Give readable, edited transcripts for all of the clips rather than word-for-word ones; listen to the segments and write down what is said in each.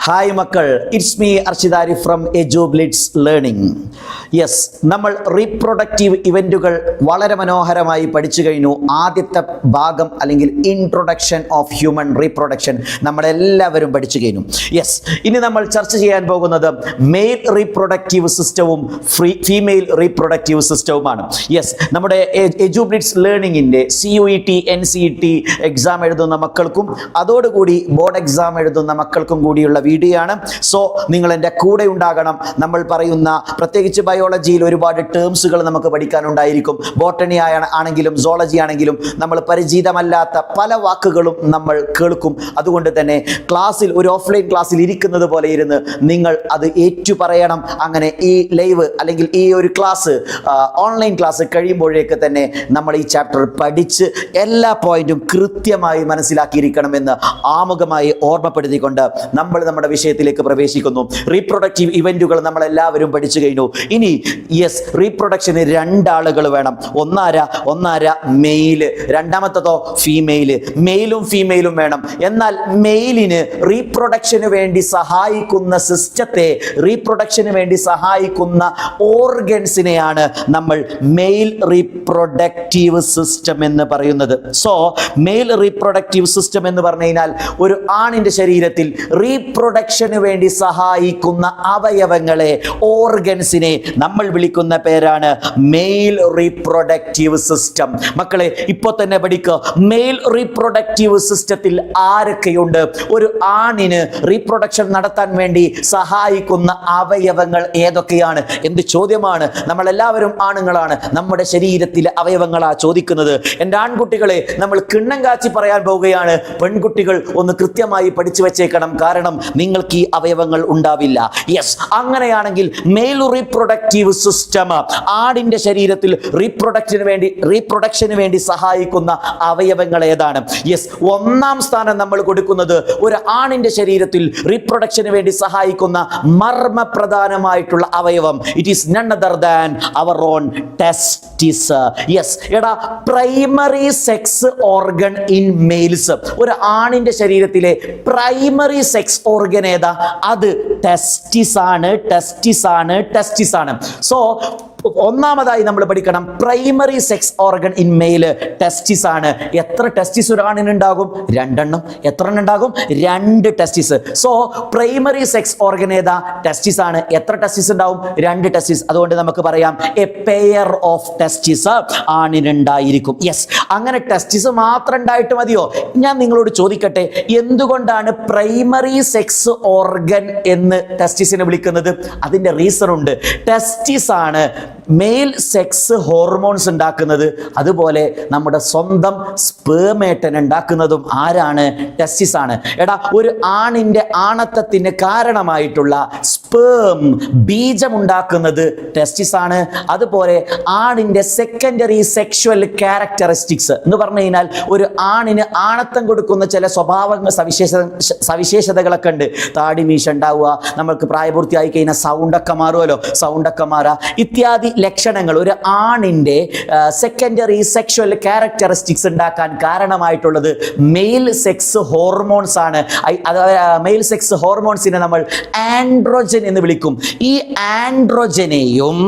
Hi മക്കൾ, it's me അർഷിദാരി from Edublitz learning. Yes, നമ്മൾ റീപ്രൊഡക്റ്റീവ് ഇവൻറ്റുകൾ വളരെ മനോഹരമായി പഠിച്ചു കഴിഞ്ഞു. ആദ്യത്തെ ഭാഗം അല്ലെങ്കിൽ ഇൻട്രൊഡക്ഷൻ ഓഫ് ഹ്യൂമൻ റീപ്രൊഡക്ഷൻ നമ്മളെല്ലാവരും പഠിച്ചു കഴിഞ്ഞു. യെസ്, ഇനി നമ്മൾ ചർച്ച ചെയ്യാൻ പോകുന്നത് മെയിൽ റീപ്രൊഡക്റ്റീവ് സിസ്റ്റവും ഫീമെയിൽ റീപ്രൊഡക്റ്റീവ് സിസ്റ്റവുമാണ്. യെസ്, നമ്മുടെ എജുബ്ലിറ്റ്സ് ലേണിംഗിൻ്റെ CUET NCET എക്സാം എഴുതുന്ന മക്കൾക്കും അതോടുകൂടി ബോർഡ് എക്സാം എഴുതുന്ന മക്കൾക്കും കൂടിയുള്ള വീഡിയോ ആണ്. സോ നിങ്ങൾ എൻ്റെ കൂടെ ഉണ്ടാകണം. നമ്മൾ പറയുന്ന പ്രത്യേകിച്ച് ബയോളജിയിൽ ഒരുപാട് ടേംസുകൾ നമുക്ക് പഠിക്കാനുണ്ടായിരിക്കും. ബോട്ടണി ആണെങ്കിലും സോളജി ആണെങ്കിലും നമ്മൾ പരിചിതമല്ലാത്ത പല വാക്കുകളും നമ്മൾ കേൾക്കും. അതുകൊണ്ട് തന്നെ ക്ലാസ്സിൽ ഒരു ഓഫ്ലൈൻ ക്ലാസ്സിൽ ഇരിക്കുന്നത് പോലെ ഇരുന്ന് നിങ്ങൾ അത് ഏറ്റു പറയണം. അങ്ങനെ ഈ ലൈവ് അല്ലെങ്കിൽ ഈ ഒരു ക്ലാസ് ഓൺലൈൻ ക്ലാസ് കഴിയുമ്പോഴേക്ക് തന്നെ നമ്മൾ ഈ ചാപ്റ്റർ പഠിച്ച് എല്ലാ പോയിന്റും കൃത്യമായി മനസ്സിലാക്കിയിരിക്കണമെന്ന് ആമുഖമായി ഓർമ്മപ്പെടുത്തിക്കൊണ്ട് നമ്മൾ നമ്മുടെ വിഷയത്തിലേക്ക് പ്രവേശിക്കുന്നു. റീപ്രൊഡക്റ്റീവ് ഇവന്റുകൾ നമ്മളെല്ലാവരും പഠിച്ചു കഴിഞ്ഞു. ഇനി യെസ്, റീപ്രൊഡക്ഷന് രണ്ടാളുകൾ വേണം. ഒന്നാര മെയില്, രണ്ടാമത്തതോ ഫീമെയില്. മെയിലും ഫീമെയിലും വേണം. എന്നാൽ മെയിലിന് റീപ്രൊഡക്ഷന് വേണ്ടി സഹായിക്കുന്ന സിസ്റ്റത്തെ, റീപ്രൊഡക്ഷന് വേണ്ടി സഹായിക്കുന്ന ഓർഗൻസിനെയാണ് നമ്മൾ മെയിൽ റീപ്രൊഡക്റ്റീവ് സിസ്റ്റം എന്ന് പറയുന്നത്. സോ മെയിൽ റീപ്രൊഡക്റ്റീവ് സിസ്റ്റം എന്ന് പറഞ്ഞു കഴിഞ്ഞാൽ ഒരു ആണിന്റെ ശരീരത്തിൽ റീപ്രൊഡക്ഷന് വേണ്ടി സഹായിക്കുന്ന അവയവങ്ങളെ, ഓർഗൻസിനെ നമ്മൾ വിളിക്കുന്ന പേരാണ് മെയിൽ റീപ്രൊഡക്റ്റീവ് സിസ്റ്റം. മക്കളെ, ഇപ്പോൾ തന്നെ പഠിക്കുക. മെയിൽ റീപ്രൊഡക്റ്റീവ് സിസ്റ്റത്തിൽ ആരൊക്കെയുണ്ട്? ഒരു ആണിന് റീപ്രൊഡക്ഷൻ നടത്താൻ വേണ്ടി സഹായിക്കുന്ന അവയവങ്ങൾ ഏതൊക്കെയാണ്? എന്ത് ചോദ്യമാണ്! നമ്മളെല്ലാവരും ആണുങ്ങളാണ്, നമ്മുടെ ശരീരത്തിലെ അവയവങ്ങളാ ചോദിക്കുന്നത്. എൻ്റെ ആൺകുട്ടികളെ, നമ്മൾ കിണ്ണം കാച്ചി പറയാൻ പോവുകയാണ്. പെൺകുട്ടികൾ ഒന്ന് കൃത്യമായി പഠിച്ചു വെച്ചേക്കണം, കാരണം നിങ്ങൾക്ക് ഈ അവയവങ്ങൾ ഉണ്ടാവില്ല. യെസ്, അങ്ങനെയാണെങ്കിൽ മെയിൽ റീപ്രൊഡക്റ്റീവ് സിസ്റ്റം, ആടിന്റെ ശരീരത്തിൽ റീപ്രൊഡക്ഷന് വേണ്ടി സഹായിക്കുന്ന അവയവങ്ങൾ ഏതാണ്? യെസ്, ഒന്നാം സ്ഥാനം നമ്മൾ കൊടുക്കുന്നത് ഒരു ആണിന്റെ ശരീരത്തിൽ റീപ്രൊഡക്ഷന് വേണ്ടി സഹായിക്കുന്ന മർമ്മപ്രധാനമായിട്ടുള്ള അവയവം. It is none other than our own testis. Yes, എടാ, primary sex organ in males. ഒരു ആണിന്റെ ശരീരത്തിലെ പ്രൈമറി സെക്സ് ഓർഗൻ ഏതാ? അത് ടെസ്റ്റിസ് ആണ്. സോ ഒന്നാമതായി നമ്മൾ പഠിക്കണം, primary sex organ in male testis ആണ്. എത്ര ടെസ്റ്റിസ് ഒരു ആണിനുണ്ടാകും? 2 എണ്ണം. എത്ര എണ്ണം ഉണ്ടാകും? 2 ടെസ്റ്റിസ്. സോ പ്രൈമറി സെക്സ് ഓർഗൻ ഏതാ? ടെസ്റ്റിസ് ആണ്. എത്ര ടെസ്റ്റിസ് ഉണ്ടാവും? 2 ടെസ്റ്റിസ്. അതുകൊണ്ട് നമുക്ക് പറയാം എ പെയർ ഓഫ് ടെസ്റ്റിസ് ആണിനുണ്ടായിരിക്കും. യെസ്, അങ്ങനെ ടെസ്റ്റിസ് മാത്രം ഉണ്ടായിട്ട് മതിയോ? ഞാൻ നിങ്ങളോട് ചോദിക്കട്ടെ, എന്തുകൊണ്ടാണ് പ്രൈമറി സെക്സ് ഓർഗൻ എന്ന് ടെസ്റ്റിസിനെ വിളിക്കുന്നത്? അതിൻ്റെ റീസൺ ഉണ്ട്. ടെസ്റ്റിസ് ആണ് മെയിൽ സെക്സ് ഹോർമോൺസ് ഉണ്ടാക്കുന്നത്. അതുപോലെ നമ്മുടെ സ്വന്തം സ്പേമേട്ടൻ ഉണ്ടാക്കുന്നതും ആരാണ്? ടെസ്റ്റിസ് ആണ്. എടാ, ഒരു ആണിന്റെ ആണത്തത്തിന് കാരണമായിട്ടുള്ള സ്പേം, ബീജം ഉണ്ടാക്കുന്നത് ടെസ്റ്റിസ് ആണ്. അതുപോലെ ആണിന്റെ സെക്കൻഡറി സെക്ഷുവൽ ക്യാരക്ടറിസ്റ്റിക്സ് എന്ന് പറഞ്ഞു കഴിഞ്ഞാൽ ഒരു ആണിന് ആണത്തം കൊടുക്കുന്ന ചില സ്വഭാവങ്ങൾ, സവിശേഷതകളൊക്കെ ഉണ്ട്. താടി മീശ ഉണ്ടാവുക, നമ്മൾക്ക് പ്രായപൂർത്തിയായി കഴിഞ്ഞാൽ സൗണ്ടൊക്കെ മാറുമല്ലോ, സൗണ്ടൊക്കെ മാറുക, ഇത്യാദി ലക്ഷണങ്ങൾ ഒരു ആണിന്റെ സെക്കൻഡറി സെക്ഷുവൽ ക്യാരക്ടറിസ്റ്റിക്സ് ഉണ്ടാക്കാൻ കാരണമായിട്ടുള്ളത് മെയിൽ സെക്സ് ഹോർമോൺസ് ആണ്. മെയിൽ സെക്സ് ഹോർമോൺസിനെ നമ്മൾ ആൻഡ്രോജൻ എന്ന് വിളിക്കും. ഈ ആൻഡ്രോജനെയും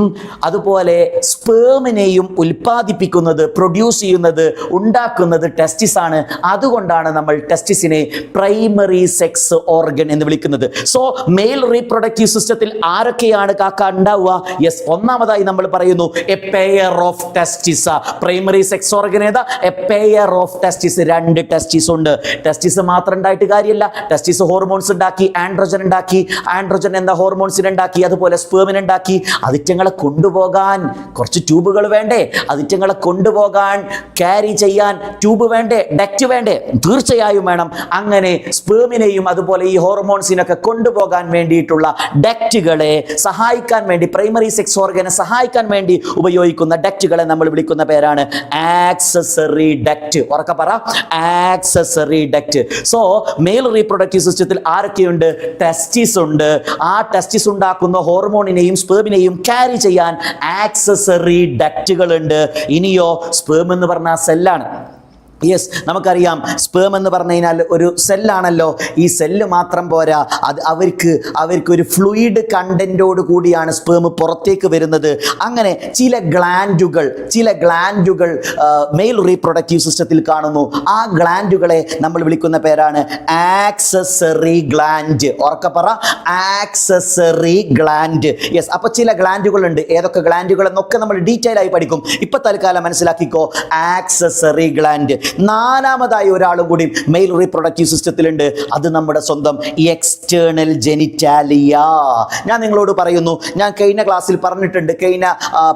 അതുപോലെ സ്പേമിനെയും ഉൽപ്പാദിപ്പിക്കുന്നത്, പ്രൊഡ്യൂസ് ചെയ്യുന്നത്, ഉണ്ടാക്കുന്നത് ടെസ്റ്റിസ് ആണ്. അതുകൊണ്ടാണ് നമ്മൾ ടെസ്റ്റിസിനെ പ്രൈമറി സെക്സ് ഓർഗൻ എന്ന് വിളിക്കുന്നത്. സോ മെയിൽ റീപ്രൊഡക്റ്റീവ് സിസ്റ്റത്തിൽ ആരൊക്കെയാണ് കാക്ക ഉണ്ടാവുക? യെസ്, ഒന്നാമതായി നമ്മൾ പറയുന്നു a pair of testis. Primary sex organ ഏതാ? A pair of testis. 2 testis ഉണ്ട്. ടെസ്റ്റിസ് മാത്രം ഉണ്ടായിട്ട് കാര്യമില്ല. ടെസ്റ്റിസ് ഹോർമോൺസ് ഉണ്ടാക്കി, ആൻഡ്രോജൻ ഉണ്ടാക്കി, ആൻഡ്രോജൻ എന്ന ഹോർമോൺസിനെ ഉണ്ടാക്കി, അതുപോലെ സ്പേമിനെ ഉണ്ടാക്കി. അതിറ്റങ്ങളെ കൊണ്ടുപോകാൻ കുറച്ച് ട്യൂബുകൾ വേണ്ടേ? അതിറ്റങ്ങളെ കൊണ്ടുപോകാൻ, ക്യാരി ചെയ്യാൻ ട്യൂബ് വേണ്ടേ? ഡക്റ്റ് വേണ്ടേ? തീർച്ചയായും വേണം. അങ്ങനെ സ്പേമിനെയും അതുപോലെ ഈ ഹോർമോൺസിനൊക്കെ കൊണ്ടുപോകാൻ വേണ്ടിയിട്ടുള്ള ഡക്റ്റുകളെ സഹായിക്കാൻ വേണ്ടി, പ്രൈമറി സെക്സ് ഓർഗനെ സഹായിക്കാൻ വേണ്ടി ഉപയോഗിക്കുന്ന ഡക്റ്റുകളെ നമ്മൾ വിളിക്കുന്ന പേരാണ് ആക്സസറി ഡക്റ്റ്. ഉറക്കെ പറ, accessory duct. So mail reproductive സിസ്റ്റത്തിൽ ആരൊക്കെയുണ്ട്? ടെസ്റ്റിസ് ഉണ്ട്. ആ ടെസ്റ്റിസ് ഉണ്ടാക്കുന്ന ഹോർമോണിനെയും സ്പേമിനെയും ക്യാരി ചെയ്യാൻ ആക്സസറി ഡക്റ്റുകൾ ഉണ്ട്. ഇനിയോ, സ്പേം എന്ന് പറഞ്ഞാൽ സെല്ലാണ്. യെസ്, നമുക്കറിയാം സ്പേം എന്ന് പറഞ്ഞു കഴിഞ്ഞാൽ ഒരു സെല്ലാണല്ലോ. ഈ സെല്ല് മാത്രം പോരാ, അത് അവർക്ക് ഒരു ഫ്ലൂയിഡ് കണ്ടൻറ്റോട് കൂടിയാണ് സ്പേം പുറത്തേക്ക് വരുന്നത്. അങ്ങനെ ചില ഗ്ലാൻഡുകൾ മെയിൽ റീപ്രൊഡക്റ്റീവ് സിസ്റ്റത്തിൽ കാണുന്നു. ആ ഗ്ലാൻഡുകളെ നമ്മൾ വിളിക്കുന്ന പേരാണ് ആക്സസറി ഗ്ലാൻഡ്. ഉറക്കെ പറ, ആക്സസറി ഗ്ലാൻഡ്. യെസ്, അപ്പോൾ ചില ഗ്ലാൻഡുകളുണ്ട്. ഏതൊക്കെ ഗ്ലാൻഡുകൾ എന്നൊക്കെ നമ്മൾ ഡീറ്റെയിൽ ആയി പഠിക്കും. ഇപ്പം തൽക്കാലം മനസ്സിലാക്കിക്കോ, ആക്സസറി ഗ്ലാൻഡ്. നാലാമതായി ഒരാളും കൂടി മെയിൽ റീപ്രൊഡക്റ്റീവ് സിസ്റ്റത്തിലുണ്ട്. അത് നമ്മുടെ സ്വന്തം എക്സ്റ്റേണൽ ജെനിറ്റാലിയ. ഞാൻ നിങ്ങളോട് പറയുന്നു, ഞാൻ കഴിഞ്ഞ ക്ലാസ്സിൽ പറഞ്ഞിട്ടുണ്ട്, കഴിഞ്ഞ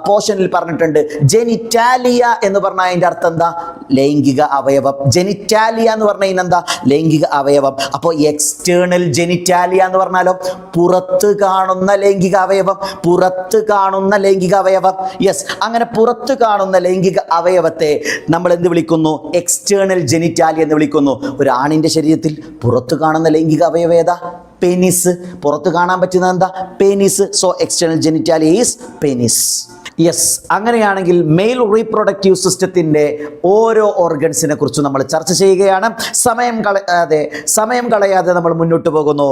പോർഷനിൽ പറഞ്ഞിട്ടുണ്ട്, ജെനിറ്റാലിയ എന്ന് പറഞ്ഞാൽ അതിൻ്റെ അർത്ഥം എന്താ? ലൈംഗിക അവയവം. ജെനിറ്റാലിയ എന്ന് പറഞ്ഞാൽ എന്താ? ലൈംഗിക അവയവം. അപ്പോൾ എക്സ്റ്റേണൽ ജെനിറ്റാലിയ എന്ന് പറഞ്ഞാലോ, പുറത്ത് കാണുന്ന ലൈംഗിക അവയവം. പുറത്ത് കാണുന്ന ലൈംഗിക അവയവം. യെസ്, അങ്ങനെ പുറത്ത് കാണുന്ന ലൈംഗിക അവയവത്തെ നമ്മൾ എന്ത് വിളിക്കുന്നു? എക്സ്റ്റേണൽ ജെനിറ്റാലിയ എന്ന് വിളിക്കുന്നു. ഒരു ആണിൻ്റെ ശരീരത്തിൽ പുറത്തു കാണുന്ന ലൈംഗിക അവയവം ഏതാ? പെനിസ്. പുറത്ത് കാണാൻ പറ്റുന്നത് എന്താ? Penis. So external genitalia is penis. Yes, അങ്ങനെയാണെങ്കിൽ മെയിൽ റീപ്രൊഡക്റ്റീവ് സിസ്റ്റത്തിൻ്റെ ഓരോ ഓർഗൻസിനെ കുറിച്ച് നമ്മൾ ചർച്ച ചെയ്യുകയാണ്. സമയം കളയാതെ നമ്മൾ മുന്നോട്ട് പോകുന്നു.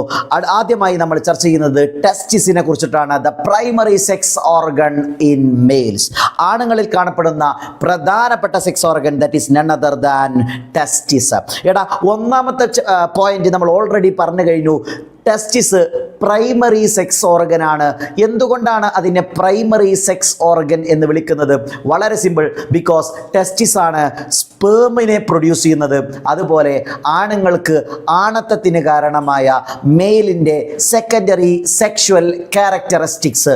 ആദ്യമായി നമ്മൾ ചർച്ച ചെയ്യുന്നത് ടെസ്റ്റിസിനെ കുറിച്ചിട്ടാണ്. The primary sex organ in males. ആണുങ്ങളിൽ കാണപ്പെടുന്ന പ്രധാനപ്പെട്ട sex organ, that is none other than testis. എടാ, ഒന്നാമത്തെ പോയിന്റ് നമ്മൾ ഓൾറെഡി പറഞ്ഞു കഴിഞ്ഞു. ടെസ്റ്റിസ് പ്രൈമറി സെക്സ് ഓർഗനാണ്. എന്തുകൊണ്ടാണ് അതിനെ പ്രൈമറി സെക്സ് ഓർഗൻ എന്ന് വിളിക്കുന്നത്? വളരെ സിമ്പിൾ. ബിക്കോസ് ടെസ്റ്റിസ് ആണ് സ്പേമിനെ പ്രൊഡ്യൂസ് ചെയ്യുന്നത്. അതുപോലെ ആണുങ്ങൾക്ക് ആണത്തത്തിന് കാരണമായ മെയിലിൻ്റെ സെക്കൻഡറി സെക്ഷുവൽ ക്യാരക്ടറിസ്റ്റിക്സ്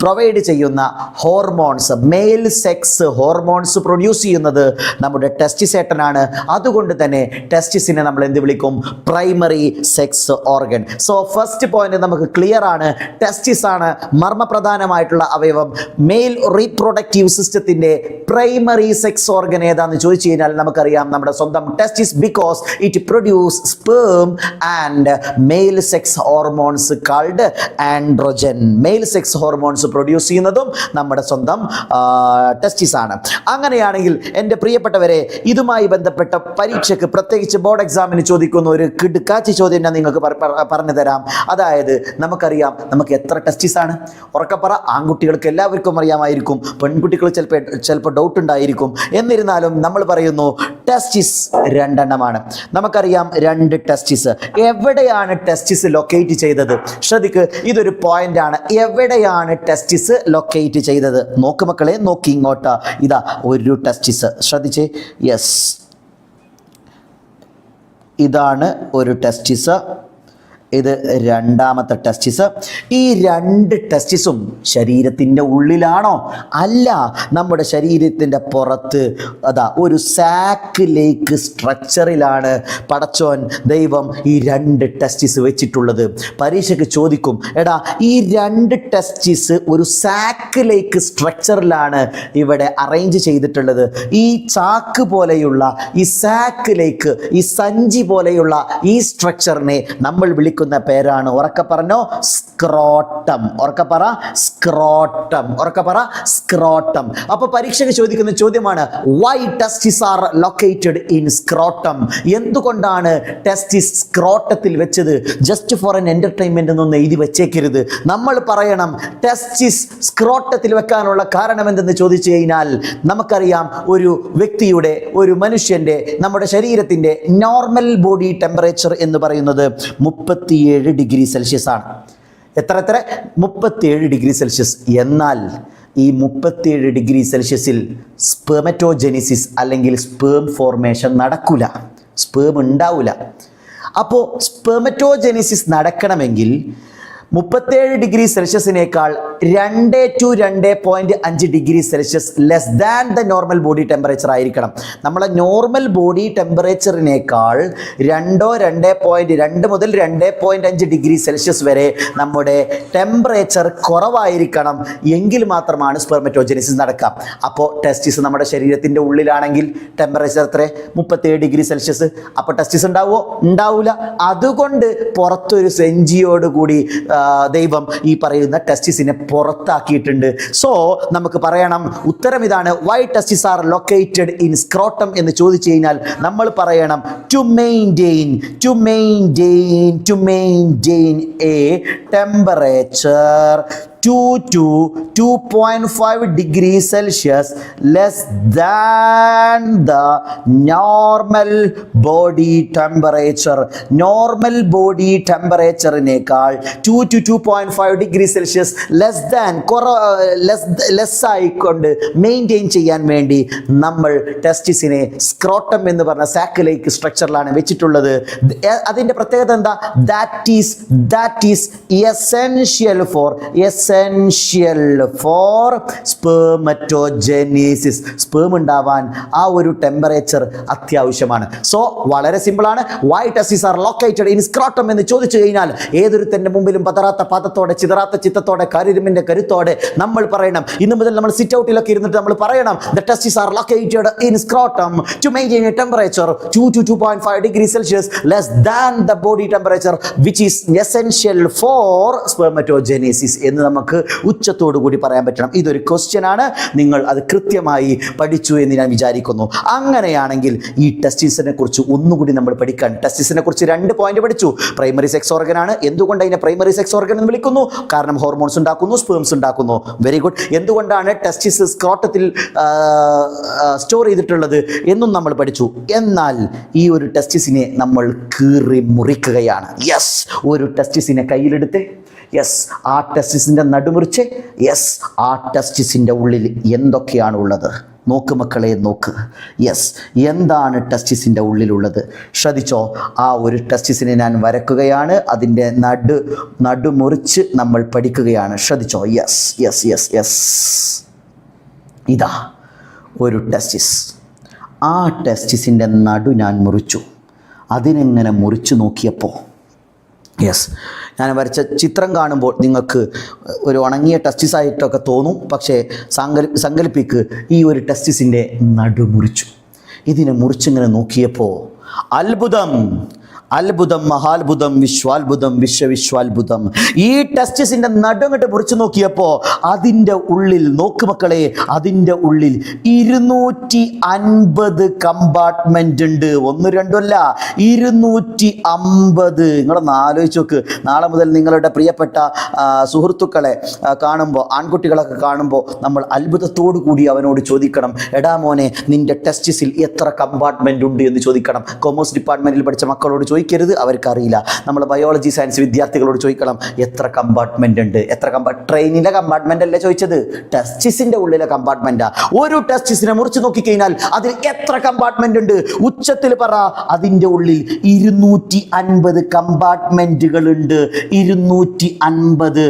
പ്രൊവൈഡ് ചെയ്യുന്ന hormones, male sex hormones produce ചെയ്യുന്നത് നമ്മുടെ ടെസ്റ്റിസേട്ടനാണ്. അതുകൊണ്ട് തന്നെ ടെസ്റ്റിസിനെ നമ്മൾ എന്ത് വിളിക്കും? Primary sex organ. So first point നമുക്ക് ക്ലിയർ ആണ്. ടെസ്റ്റിസ് ആണ് മർമ്മപ്രധാനമായിട്ടുള്ള അവയവം. മെയിൽ റീപ്രൊഡക്റ്റീവ് സിസ്റ്റത്തിൻ്റെ പ്രൈമറി സെക്സ് ഓർഗൻ ഏതാണെന്ന് ചോദിച്ചു കഴിഞ്ഞാൽ നമുക്കറിയാം, നമ്മുടെ സ്വന്തം testis. Because it produce sperm and male sex hormones called androgen. Male sex hormones produce ചെയ്യുന്നതും നമ്മുടെ സ്വന്തം ടെസ്റ്റിസ് ആണ്. അങ്ങനെയാണെങ്കിൽ എൻ്റെ പ്രിയപ്പെട്ടവരെ, ഇതുമായി ബന്ധപ്പെട്ട പരീക്ഷയ്ക്ക്, പ്രത്യേകിച്ച് ബോർഡ് എക്സാമിന് ചോദിക്കുന്ന ഒരു കിടുക്കാച്ചി ചോദ്യം ഞാൻ നിങ്ങൾക്ക് പറഞ്ഞു തരാം. അതായത് നമുക്കറിയാം നമുക്ക് എത്ര ടെസ്റ്റിസ് ആണ്? ഉറക്കപ്പറ. ആൺകുട്ടികൾക്ക് എല്ലാവർക്കും അറിയാമായിരിക്കും, പെൺകുട്ടികൾ ചിലപ്പോൾ ഡൗട്ട് ഉണ്ടായിരിക്കും. എന്നിരുന്നാലും നമ്മൾ പറയുന്നു ടെസ്റ്റിസ് 2 എണ്ണമാണ്. നമുക്കറിയാം 2 ടെസ്റ്റിസ്. എവിടെയാണ് ടെസ്റ്റിസ് ലൊക്കേറ്റ് ചെയ്തത്? ശ്രദ്ധിക്ക്, ഇതൊരു പോയിന്റ് ആണ്. എവിടെയാണ് ടെസ്റ്റിസ് ലൊക്കേറ്റ് ചെയ്തത്? നോക്ക് മക്കളെ, നോക്കി ഇങ്ങോട്ട്. ഇതാ ഒരു ടെസ്റ്റിസ്, ശ്രദ്ധിച്ചേ. യെസ്, ഇതാണ് ഒരു ടെസ്റ്റിസ്. ഇത് രണ്ടാമത്തെ ടെസ്റ്റിസ്. ഈ 2 ടെസ്റ്റിസും ശരീരത്തിൻ്റെ ഉള്ളിലാണോ? അല്ല, നമ്മുടെ ശരീരത്തിൻ്റെ പുറത്ത് അതാ ഒരു സാക്ക് ലേക്ക് സ്ട്രക്ചറിലാണ് പടച്ചോൻ ദൈവം ഈ 2 ടെസ്റ്റിസ് വെച്ചിട്ടുള്ളത്. പരീക്ഷയ്ക്ക് ചോദിക്കും, എടാ ഈ 2 ടെസ്റ്റിസ് ഒരു സാക്ക് ലേക്ക് സ്ട്രക്ചറിലാണ് ഇവിടെ അറേഞ്ച് ചെയ്തിട്ടുള്ളത്. ഈ ചാക്ക് പോലെയുള്ള, ഈ സാക്ക് ലേക്ക്, ഈ സഞ്ചി പോലെയുള്ള ഈ സ്ട്രക്ചറിനെ നമ്മൾ വിളിക്കുന്ന പേരാണ്, ഉറക്കെ പറഞ്ഞോ, സ്ക്രോട്ടം. ഉറക്കെ പറ, സ്ക്രോട്ടം. ഉറക്കെ പറ, സ്ക്രോട്ടം. അപ്പൊ പരീക്ഷയ്ക്ക് ചോദിക്കുന്ന ചോദ്യമാണ്, why testis are located in scrotum? എന്തുകൊണ്ടാണ് ടെസ്റ്റിസ് സ്ക്രോട്ടത്തിൽ വെച്ചത്? ജസ്റ്റ് ഫോർ എൻ എന്റർടൈൻമെന്റ് എന്നൊന്നും എഴുതി വെച്ചേക്കരുത്. നമ്മൾ പറയണം ടെസ്റ്റിസ് സ്ക്രോട്ടത്തിൽ വെക്കാനുള്ള കാരണം എന്തെന്ന് ചോദിച്ചു കഴിഞ്ഞാൽ നമുക്കറിയാം, ഒരു വ്യക്തിയുടെ, ഒരു മനുഷ്യന്റെ, നമ്മുടെ ശരീരത്തിന്റെ നോർമൽ ബോഡി ടെമ്പറേച്ചർ എന്ന് പറയുന്നത് 37 ഡിഗ്രി സെൽഷ്യസ് ആണ്. എത്ര 37 ഡിഗ്രി സെൽഷ്യസ്. എന്നാൽ ഈ 37 ഡിഗ്രി സെൽഷ്യസിൽ സ്പെർമറ്റോജെനിസിസ് അല്ലെങ്കിൽ സ്പേം ഫോർമേഷൻ നടക്കില്ല, സ്പേം ഉണ്ടാവില്ല. അപ്പോൾ സ്പെർമറ്റോജെനിസിസ് നടക്കണമെങ്കിൽ 37 ഡിഗ്രി സെൽഷ്യസിനേക്കാൾ 2 to 2.5 degree Celsius less than the normal body temperature ആയിരിക്കണം. നമ്മളെ നോർമൽ ബോഡി ടെമ്പറേച്ചറിനേക്കാൾ 2 മുതൽ 2.5 ഡിഗ്രി സെൽഷ്യസ് വരെ നമ്മുടെ ടെമ്പറേച്ചർ കുറവായിരിക്കണം. എങ്കിൽ മാത്രമാണ് സ്പെർമറ്റോജെനിസിസ് നടക്കുക. അപ്പോൾ ടെസ്റ്റിസ് നമ്മുടെ ശരീരത്തിൻ്റെ ഉള്ളിലാണെങ്കിൽ ടെമ്പറേച്ചർ എത്ര? 37 ഡിഗ്രി സെൽഷ്യസ്. അപ്പോൾ ടെസ്റ്റിസ് ഉണ്ടാവുമോ? ഉണ്ടാവില്ല. അതുകൊണ്ട് പുറത്തൊരു സെഞ്ചിയോട് കൂടി ദൈവം ഈ പറയുന്ന ടെസ്റ്റിസിനെ പുറത്താക്കിയിട്ടുണ്ട്. സോ നമുക്ക് പറയണം ഉത്തരം ഇതാണ്. Why testis are located in scrotum എന്ന് ചോദിച്ചു കഴിഞ്ഞാൽ നമ്മൾ പറയണം to maintain a temperature 2 to 2.5 degrees Celsius less than the normal body temperature. Normal body ടെമ്പറേച്ചറിനേക്കാൾ 2 to 2.5 ഡിഗ്രി സെൽഷ്യസ് ലെസ് ആയിക്കൊണ്ട് മെയിൻറ്റെയിൻ ചെയ്യാൻ വേണ്ടി നമ്മൾ ടെസ്റ്റിസിനെ സ്ക്രോട്ടം എന്ന് പറഞ്ഞ സാക്ക് സ്ട്രക്ചറിലാണ് വെച്ചിട്ടുള്ളത്. അതിൻ്റെ പ്രത്യേകത എന്താ? That is essential for spermatogenesis. Sperm ഉണ്ടാവാൻ ആ ഒരു ടെമ്പറേച്ചർ അത്യാവശ്യമാണ്. സോ വളരെ സിമ്പിളാണ്. Why testis are located in scrotum എന്ന് ചോദിച്ചു കഴിഞ്ഞാൽ ഏതൊരുത്തൻ്റെ മുമ്പിലും പതറാത്ത പാദത്തോടെ ചിതറാത്ത ചിത്തത്തോടെ കരിരുമിൻ്റെ കരുത്തോടെ നമ്മൾ പറയണം. ഇന്നു മുതൽ നമ്മൾ സിറ്റ് ഔട്ടിലൊക്കെ ഇരുന്നിട്ട് നമ്മൾ പറയണം the testis are located in scrotum to maintain a temperature 2 to 2.5 degree Celsius less than the body temperature which is essential for spermatogenesis എന്ന് നമുക്ക് ഉച്ചത്തോടു കൂടി പറയാൻ പറ്റണം. ഇതൊരു ക്വസ്റ്റ്യൻ ആണ്. നിങ്ങൾ അത് കൃത്യമായി പഠിച്ചു എന്ന് ഞാൻ വിചാരിക്കുന്നു. അങ്ങനെയാണെങ്കിൽ ഈ ടെസ്റ്റിസിനെ കുറിച്ച് ഒന്നുകൂടി നമ്മൾ പഠിക്കാൻ. ടെസ്റ്റിസിനെ കുറിച്ച് 2 പോയിന്റ് പഠിച്ചു. പ്രൈമറി സെക്സ് ഓർഗൻ ആണ്. എന്തുകൊണ്ട് അതിനെ പ്രൈമറി സെക്സ് ഓർഗൻ എന്ന് വിളിക്കുന്നു? കാരണം ഹോർമോൺസ് ഉണ്ടാക്കുന്നു, സ്പേംസ് ഉണ്ടാക്കുന്നു. Very good. എന്തുകൊണ്ടാണ് ടെസ്റ്റിസ് സ്ക്രോട്ടത്തിൽ സ്റ്റോർ ചെയ്തിട്ടുള്ളത് എന്നും നമ്മൾ പഠിച്ചു. എന്നാൽ ഈ ഒരു ടെസ്റ്റിസിനെ നമ്മൾ കീറി മുറിക്കുകയാണ്. യെസ്, ഒരു ടെസ്റ്റിസിനെ കയ്യിലെടുത്ത് ആ ടെസ്റ്റിസിൻ്റെ നടുമുറിച്ച് ആ ടെസ്റ്റിസിൻ്റെ ഉള്ളിൽ എന്തൊക്കെയാണ് ഉള്ളത് നോക്ക് മക്കളെ, നോക്ക്. എന്താണ് ടെസ്റ്റിസിൻ്റെ ഉള്ളിലുള്ളത്? ശ്രദ്ധിച്ചോ. ആ ഒരു ടെസ്റ്റിസിനെ ഞാൻ വരക്കുകയാണ്. അതിൻ്റെ നടുമുറിച്ച് നമ്മൾ പഠിക്കുകയാണ്. ശ്രദ്ധിച്ചോ. ഇതാ ഒരു ടെസ്റ്റിസ്. ആ ടെസ്റ്റിസിൻ്റെ നടു ഞാൻ മുറിച്ചു. അതിനെങ്ങനെ മുറിച്ചു നോക്കിയപ്പോൾ ഞാൻ വരച്ച ചിത്രം കാണുമ്പോൾ നിങ്ങൾക്ക് ഒരു ഉണങ്ങിയ ടെസ്റ്റിസായിട്ടൊക്കെ തോന്നും. പക്ഷേ സങ്കല്പിക്ക്, ഈ ഒരു ടെസ്റ്റിസിൻ്റെ നടു മുറിച്ചു. ഇതിനെ മുറിച്ചിങ്ങനെ നോക്കിയപ്പോൾ അത്ഭുതം, മഹാത്ഭുതം, വിശ്വാത്ഭുതം, വിശ്വവിശ്വാത്ഭുതം. ഈ ടെസ്റ്റിസിൻ്റെ നടുങ്ങട്ട് മുറിച്ചു നോക്കിയപ്പോൾ അതിൻ്റെ ഉള്ളിൽ നോക്ക് മക്കളെ, അതിൻ്റെ ഉള്ളിൽ 250 കമ്പാർട്ട്മെൻ്റ് ഉണ്ട്. 1 2 അല്ല, 250. നിങ്ങളൊന്ന് ആലോചിച്ച് നോക്ക്. നാളെ മുതൽ നിങ്ങളുടെ പ്രിയപ്പെട്ട സുഹൃത്തുക്കളെ കാണുമ്പോൾ, ആൺകുട്ടികളൊക്കെ കാണുമ്പോൾ നമ്മൾ അത്ഭുതത്തോടു കൂടി അവനോട് ചോദിക്കണം, എടാ മോനെ, നിൻ്റെ ടെസ്റ്റിസിൽ എത്ര കമ്പാർട്ട്മെൻ്റ് ഉണ്ട് എന്ന് ചോദിക്കണം. കൊമേഴ്സ് ഡിപ്പാർട്ട്മെൻറ്റിൽ പഠിച്ച മക്കളോട് ചോദിക്കരുത്, അവർക്കറിയില്ല. നമ്മൾ ബയോളജി സയൻസ് വിദ്യാർത്ഥികളോട് ചോദിക്കണം, എത്ര കമ്പാർട്ട്മെൻ്റ് ഉണ്ട്? ട്രെയിനിലെ കമ്പാർട്ട്മെൻ്റ് അല്ലേ ചോദിച്ചത്, ടെസ്റ്റിസിൻ്റെ ഉള്ളിലെ കമ്പാർട്ട്മെൻറ്റാ. ഒരു ടെസ്റ്റിസിനെ മുറിച്ച് നോക്കിക്കഴിഞ്ഞാൽ അതിൽ എത്ര കമ്പാർട്ട്മെൻ്റ് ഉണ്ട്? ഉച്ചത്തിൽ പറ. അതിൻ്റെ ഉള്ളിൽ 250 കമ്പാർട്ട്മെൻറ്റുകളുണ്ട്. 250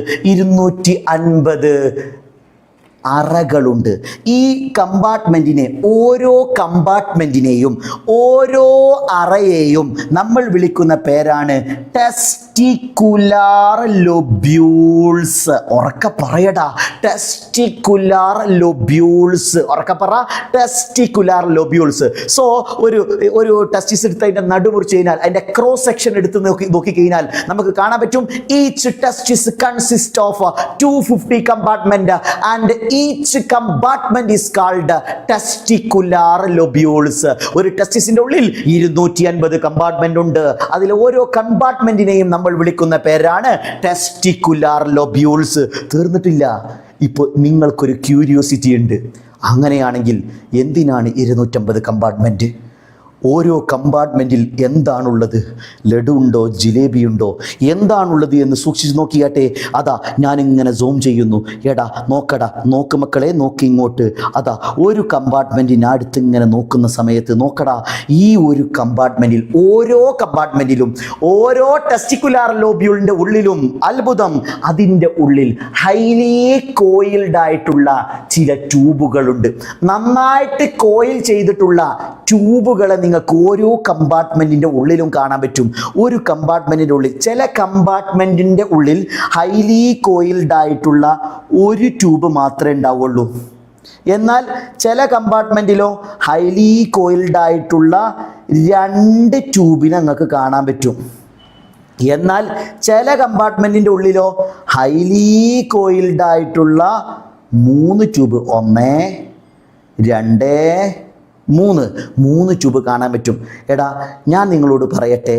അറകളുണ്ട്. ഈ കമ്പാർട്ട്മെൻറ്റിനെ, ഓരോ കമ്പാർട്ട്മെൻറ്റിനെയും, ഓരോ അറയെയും നമ്മൾ വിളിക്കുന്ന പേരാണ് ടെസ്റ്റിക്കുലാർ ലൊബ്യൂൾസ്. ഉറക്കെ പറയടാ, ടെസ്റ്റിക്കുലാർ ലൊബ്യൂൾസ്. ഉറക്കെ പറ, ടെസ്റ്റിക്കുലാർ ലൊബ്യൂൾസ്. സോ ഒരു ടെസ്റ്റിസ് എടുത്ത് അതിൻ്റെ നടുമുറിച്ച് കഴിഞ്ഞാൽ, അതിൻ്റെ ക്രോസ് സെക്ഷൻ എടുത്ത് നോക്കിക്കഴിഞ്ഞാൽ നമുക്ക് കാണാൻ പറ്റും each testis consist of 250 compartment and each compartment is called testicular lobules. ഒരു ടെസ്റ്റിസിന്റെ ഉള്ളിൽ 250 കമ്പാർട്ട്മെന്റ് ഉണ്ട്. അതിൽ ഓരോ കമ്പാർട്ട്മെന്റിനെയും നമ്മൾ വിളിക്കുന്ന പേരാണ് ടെസ്റ്റിക്കുലാർ ലൊബ്യൂൾസ്. തീർന്നിട്ടില്ല. ഇപ്പോൾ നിങ്ങൾക്കൊരു ക്യൂരിയോസിറ്റി ഉണ്ട്. അങ്ങനെയാണെങ്കിൽ എന്തിനാണ് 250 കമ്പാർട്ട്മെന്റ്? ഓരോ കമ്പാർട്ട്മെൻറ്റിൽ എന്താണുള്ളത്? ലഡു ഉണ്ടോ, ജിലേബി ഉണ്ടോ, എന്താണുള്ളത് എന്ന് സൂക്ഷിച്ച് നോക്കിയാട്ടെ. അതാ ഞാനിങ്ങനെ സൂം ചെയ്യുന്നു. എടാ നോക്കടാ, നോക്ക് മക്കളെ, നോക്കി ഇങ്ങോട്ട്. അതാ ഒരു കമ്പാർട്ട്മെൻറ്റിനടുത്ത് ഇങ്ങനെ നോക്കുന്ന സമയത്ത് നോക്കടാ, ഈ ഒരു കമ്പാർട്ട്മെൻറ്റിൽ, ഓരോ കമ്പാർട്ട്മെൻറ്റിലും, ഓരോ ടെസ്റ്റിക്കുലാർ ലോബ്യൂളിൻ്റെ ഉള്ളിലും അത്ഭുതം, അതിൻ്റെ ഉള്ളിൽ ഹൈലി കോയിൽഡ് ആയിട്ടുള്ള ചില ട്യൂബുകളുണ്ട്. നന്നായിട്ട് കോയിൽ ചെയ്തിട്ടുള്ള ട്യൂബുകളെ നിങ്ങൾക്ക് ഓരോ കമ്പാർട്ട്മെൻറ്റിൻ്റെ ഉള്ളിലും കാണാൻ പറ്റും. ഒരു കമ്പാർട്ട്മെൻറ്റിൻ്റെ ഉള്ളിൽ, ചില കമ്പാർട്ട്മെൻറ്റിൻ്റെ ഉള്ളിൽ ഹൈലി കോയിൽഡ് ആയിട്ടുള്ള ഒരു ട്യൂബ് മാത്രമേ ഉണ്ടാവുള്ളൂ. എന്നാൽ ചില കമ്പാർട്ട്മെൻറ്റിലോ ഹൈലി കോയിൽഡ് ആയിട്ടുള്ള 2 ട്യൂബിനെ നിങ്ങൾക്ക് കാണാൻ പറ്റും. എന്നാൽ ചില കമ്പാർട്ട്മെൻറ്റിൻ്റെ ഉള്ളിലോ ഹൈലി കോയിൽഡ് ആയിട്ടുള്ള 3 ട്യൂബ്, 1 2 3 ട്യൂബ് കാണാൻ പറ്റും. എടാ ഞാൻ നിങ്ങളോട് പറയട്ടെ,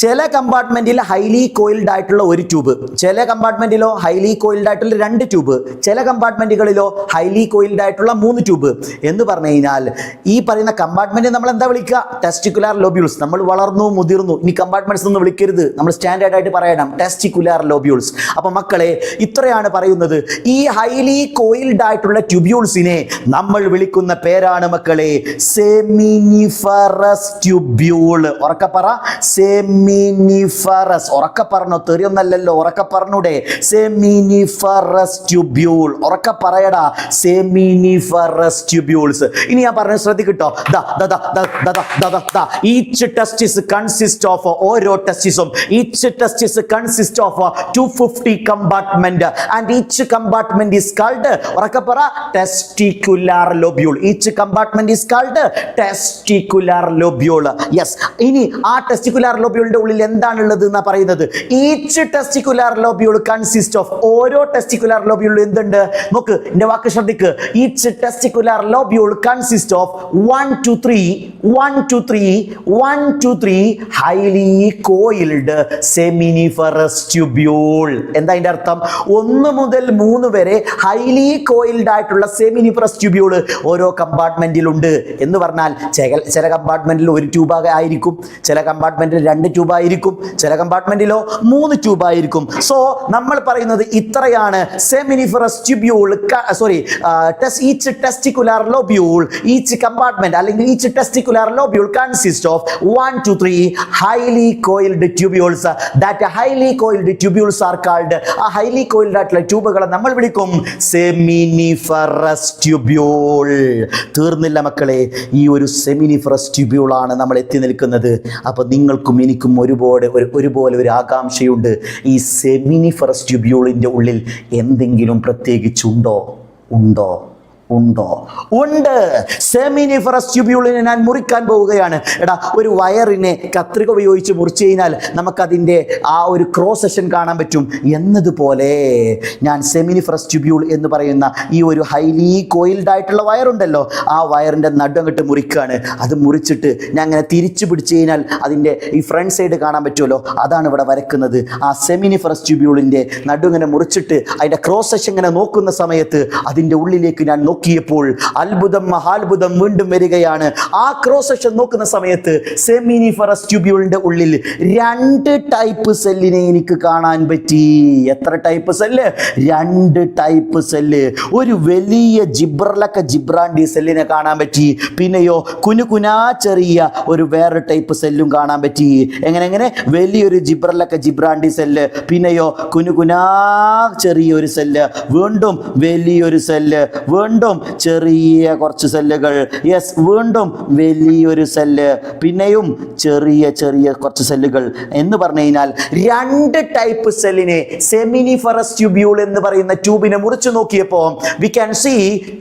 ചില കമ്പാർട്ട്മെൻറ്റിൽ ഹൈലി കോയിൽഡ് ആയിട്ടുള്ള 1 ട്യൂബ്, ചില കമ്പാർട്ട്മെൻറ്റിലോ ഹൈലി കോയിൽഡ് ആയിട്ടുള്ള 2 ട്യൂബ്, ചില കമ്പാർട്ട്മെൻറ്റുകളിലോ ഹൈലി കോയിൽഡ് ആയിട്ടുള്ള 3 ട്യൂബ് എന്ന് പറഞ്ഞു കഴിഞ്ഞാൽ ഈ പറയുന്ന കമ്പാർട്ട്മെൻറ്റ് നമ്മൾ എന്താ വിളിക്കുക? Testicular lobules. നമ്മൾ വളർന്നു മുതിർന്നു, ഇനി കമ്പാർട്ട്മെൻറ്റ്സ് ഒന്നും വിളിക്കരുത്, നമ്മൾ സ്റ്റാൻഡേർഡ് ആയിട്ട് പറയണം ടെസ്റ്റിക്കുലാർ ലോബ്യൂൾസ്. അപ്പോൾ മക്കളെ ഇത്രയാണ് പറയുന്നത്. ഈ ഹൈലി കോയിൽഡ് ആയിട്ടുള്ള ട്യൂബ്യൂൾസിനെ നമ്മൾ വിളിക്കുന്ന പേരാണ് മക്കളെ സെമിനിഫറസ് ട്യൂബ്യൂൾ. ഉറക്കെ പറ, സെമിനിഫറസ്. ഉറക്കെ പറഞ്ഞോ, തെറിയൊന്നല്ലല്ലോ, ഉറക്കെ പറഞ്ഞൂടെ? Seminiferous tubule. ഉറക്കെ പറയടാ, സെമിനിഫറസ് ട്യൂബ്യൂൾസ്. ഇനി ഞാൻ പറഞ്ഞത് ശ്രദ്ധിക്കട്ടോ. ഈച്ച് ടെസ്റ്റിസ് കൺസിസ്റ്റ് ഓഫ്, ഓരോ ടെസ്റ്റിസും each testis consist of 250 compartment and each compartment is called, ഉറക്കെ പറ, testicular lobule. Each compartment is called testicular lobule. Yes. ഇനി ആ ടെസ്റ്റിക്കുലാർ ലോബ്യൂളിന്റെ ഉള്ളിൽ എന്താണുള്ളത് എന്നാ പറയുന്നത്? Each testicular lobule consist of, ഓരോ ടെസ്റ്റിക്കുലാർ ലോബ്യൂളിൽ എന്തുണ്ട് നോക്ക്, എന്റെ വാക്ക് ശ്രദ്ധിക്ക്. Each testicular lobule consist of 1 to 3 highly coiled seminiferous tubule. എന്താ അതിന്റെ അർത്ഥം? 1 മുതൽ 3 വരെ ഹൈലി കോയിൽഡ് ആയിട്ടുള്ള സെമിനിഫറസ് ട്യൂബ്യൂൾ ഓരോ കമ്പാർട്ട്മെന്റിലുണ്ട് എന്ന് പറഞ്ഞാൽ ചില കമ്പാർട്ട്മെന്റിൽ 1 ട്യൂബ് ആയിരിക്കും, ചില കമ്പാർട്ട്മെന്റിൽ 2 ട്യൂബ് ആയിരിക്കും, ചില കമ്പാർട്ട്മെന്റിലോ 3 ട്യൂബ് ആയിരിക്കും. സോ നമ്മൾ പറയുന്നത് ഇത്രയാണ് seminiferous tubule, each testicular lobule, each compartment അല്ലെങ്കിൽ each testicular lobule consist of 1 to 3 highly coiled tubules. That highly coiled tubules are called, ആ ഹൈലി കോയിൽഡ് ആയിട്ടുള്ള ട്യൂബുകളെ നമ്മൾ വിളിക്കും സെമിനിഫറസ് ട്യൂബ്യൂൾ. തീർന്നില്ല മക്കളെ, ഈ ഒരു സെമിനിഫറസ് ട്യൂബ്യൂൾ ആണ് നമ്മൾ എത്തി നിൽക്കുന്നത്. അപ്പൊ നിങ്ങൾക്കും എനിക്കും ഒരുപോലെ ഒരു ആകാംക്ഷയുണ്ട്. ഈ സെമിനിഫറസ് ട്യൂബ്യൂളിന്റെ ഉള്ളിൽ എന്തെങ്കിലും പ്രത്യേകിച്ചുണ്ടോ? ഉണ്ട്. സെമിനിഫറസ് ട്യൂബ്യൂളിനെ ഞാൻ മുറിക്കാൻ പോവുകയാണ്. എടാ, ഒരു വയറിനെ കത്രിക ഉപയോഗിച്ച് മുറിച്ചു കഴിഞ്ഞാൽ നമുക്കതിൻ്റെ ആ ഒരു ക്രോസ് സെക്ഷൻ കാണാൻ പറ്റും. എന്നതുപോലെ ഞാൻ സെമിനിഫറസ് ട്യൂബ്യൂൾ എന്ന് പറയുന്ന ഈ ഒരു ഹൈലി കോയിൽഡ് ആയിട്ടുള്ള വയറുണ്ടല്ലോ, ആ വയറിൻ്റെ നടുവങ്ങട്ട് മുറിക്കുകയാണ്. അത് മുറിച്ചിട്ട് ഞാൻ അങ്ങനെ തിരിച്ചു പിടിച്ചു കഴിഞ്ഞാൽ അതിൻ്റെ ഈ ഫ്രണ്ട് സൈഡ് കാണാൻ പറ്റുമല്ലോ, അതാണ് ഇവിടെ വരക്കുന്നത്. ആ സെമിനിഫറസ് ട്യൂബ്യൂളിൻ്റെ നടുവിങ്ങനെ മുറിച്ചിട്ട് അതിൻ്റെ ക്രോസ് സെക്ഷൻ ഇങ്ങനെ നോക്കുന്ന സമയത്ത് അതിൻ്റെ ഉള്ളിലേക്ക് ഞാൻ നോക്കിയപ്പോൾ അത്ഭുതം മഹാത്ഭുതം വീണ്ടും വരികയാണ്. ആ ക്രോസ് സെക്ഷൻ നോക്കുന്ന സമയത്ത് സെമിനിഫറസ് ട്യൂബ്യൂളിന്റെ ഉള്ളിൽ 2 ടൈപ്പ് സെല്ലിനെ എനിക്ക് കാണാൻ പറ്റി. എത്ര ടൈപ്പ് സെല്ല്? 2 type cell. ഒരു വലിയ ജിബ്രാൻഡി സെല്ലിനെ കാണാൻ പറ്റി. പിന്നെയോ കുനുകുനാ ചെറിയ ഒരു വേറെ ടൈപ്പ് സെല്ലും കാണാൻ പറ്റി. എങ്ങനെ? വലിയൊരു ജിബ്രാൻഡി സെല്ല്, പിന്നെയോ കുനുകുനാ ചെറിയൊരു സെല്ല്, വീണ്ടും വലിയൊരു സെല്ല്, വീണ്ടും ചെറിയ കുറച്ച് സെല്ലുകൾ, യെസ്, വീണ്ടും വലിയൊരു സെല്ല്, പിന്നെയും ചെറിയ കുറച്ച് സെല്ലുകൾ എന്ന് പറഞ്ഞു കഴിഞ്ഞാൽ 2 ടൈപ്പ് സെല്ലിനെ സെമിനിഫറസ് ട്യൂബ്യൂൾ എന്ന് പറയുന്ന ട്യൂബിനെ മുറിച്ചു നോക്കിയപ്പോൾ we can see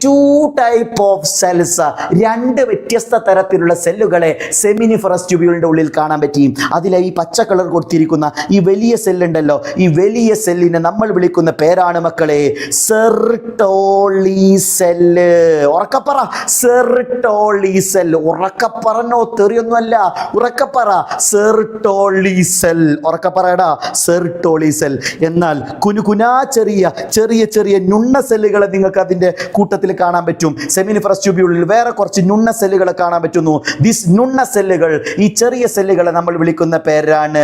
2 type of cells. 2 വ്യത്യസ്ത തരത്തിലുള്ള സെല്ലുകളെ സെമിനിഫറസ് ട്യൂബ്യൂളിന്റെ ഉള്ളിൽ കാണാൻ പറ്റി. അതിലെ ഈ പച്ച കളർ കൊടുത്തിരിക്കുന്ന ഈ വലിയ സെല്ലുണ്ടല്ലോ, ഈ വലിയ സെല്ലിനെ നമ്മൾ വിളിക്കുന്ന പേരാണ് മക്കളെ സെർട്ടോളി സെല്ല്. ഉറക്കപ്പറ, സെർട്ടോളി സെൽ. ഉറക്കപ്പറന്നോ, തെറിയൊന്നുമല്ല, ഉറക്കപ്പറ, സെർട്ടോളി സെൽ. ഉറക്കപ്പറയടാ, സെർട്ടോളി സെൽ. എന്നാൽ കുനുകുനാ ചെറിയ നുണ്ണ സെല്ലുകളെ നിങ്ങൾക്ക് അതിൻ്റെ കൂട്ടത്തിൽ കാണാൻ പറ്റും. സെമിനിഫറസ് ട്യൂബ്യൂളിൽ വേറെ കുറച്ച് നുണ്ണ സെല്ലുകളെ കാണാൻ പറ്റുന്നു. ദിസ് നുണ്ണ സെല്ലുകൾ, ഈ ചെറിയ സെല്ലുകളെ നമ്മൾ വിളിക്കുന്ന പേരാണ്